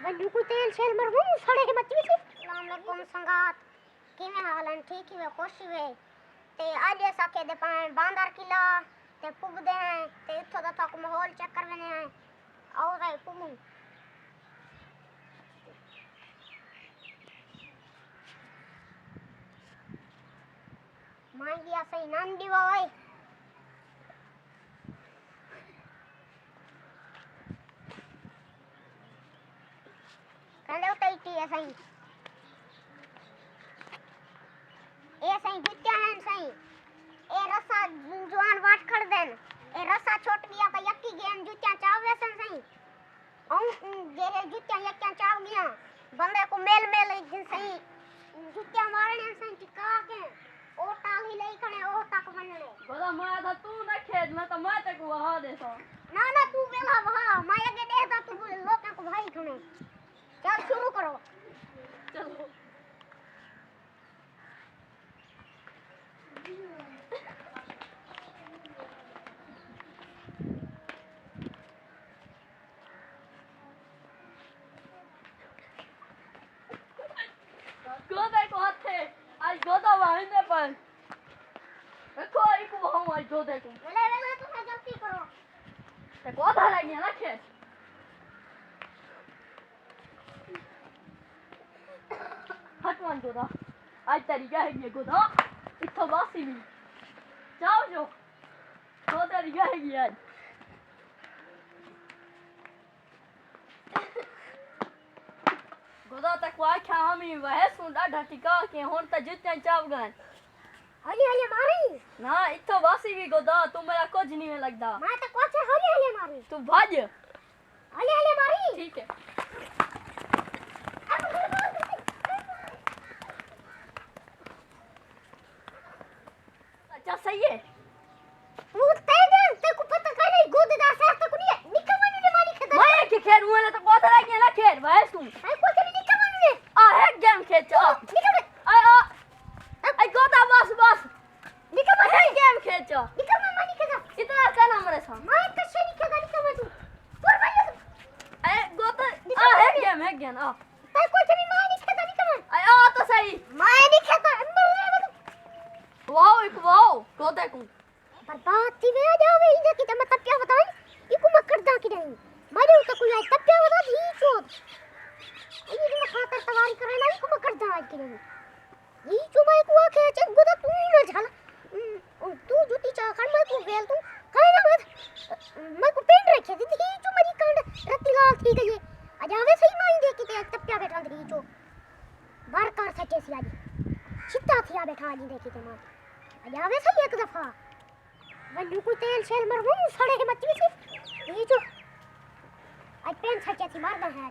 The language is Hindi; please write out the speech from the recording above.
वल्लू को तेल शेल मर हूं सड़े के मच्ची थी। अस्सलाम वालेकुम संगात किवे हालन ठीक ही वे खुश वे ते आज सके दे बांदर किला ते पुग दे हैं ते इथो दा तक माहौल चेक कर वेने हैं और है पुगू मान गया सही नाम दीवा भाई हेलो टाइटी है सही ए सही जित्या है सही ए रसा जवान वाट खड़ देन ए रसा छोट गया का यक्की गेम जुत्या चावे सन सही औ जेरे जुत्या यक्या चाव गया बंदे को मेल मेल दिन सही जुत्या मारने सही टिका के ओ टाली ले खणे ओ तक बनने बड़ा मैं था तू न खेत में तो मैं तक वहा दे सो ना तू वेला वहा मैं आगे देखता तू लोग को भाई खणे चल शुरू करो चलो गोदे को हाथे आज गोदा वाहिने पर देखो एक वो आज गोदे को वेले तू जल्दी करो ते गोदा लगी ना खेत हटवान गोदा आज तरीका है ये गोदा इतना बासी भी जाओ जो गोदा तरीका है ये आज गोदा तक वाह क्या हमी वह सुंडा ढटिका के होन त जितने चाव गए हली मारी ना इतना बासी भी गोदा तू मेरा कुछ नहीं में लगता मैं तो कुछ हली मारी तू भाज हली मारी ठीक है अच्छा सही है तू ते को पता कर नहीं गोददा से तक नहीं निकमनु ने मारी खदा मैं के खेर हुए तो बहुत लगे ना खेर वह सुन आई को चली निकमनु ने आ है गेम खेच आ आई गोदा बस निकमनु है गेम खेच निकमनु मारी खदा इतना कहना मेरे साथ मैं तो से नहीं खदा निकमनु पर भाई ए गोदा आ है गेम आ आई को चली मारी खदा निकमनु आई आ तो सही मैं नहीं खदा वाओ गोदे को पर बात थी वे जावे इधर की तो मतलब क्या बताई इको मकड़दा की नहीं मारे तो कोई तब क्या बता दी चोद ये जो खातर सवारी करे ना इको मकड़दा आज की नहीं ये जो मैं को आके चेक गोदा तू ना झाला तू जुती चा खन मैं को वेल तू कहे ना मैं को पेंट रखे थी ये जो मेरी कांड रत्ती लाल थी गई आ जावे सही माई दे की तब क्या बैठा दी जो बार कार सच्चे सी आज चित्ता थी बैठा दी देखी ते मां जावे सही एक दफा वल्लू को तेल शेल मर हूं सड़े के मच्ची थी ये जो आज पेन सच्चा थी मारदा है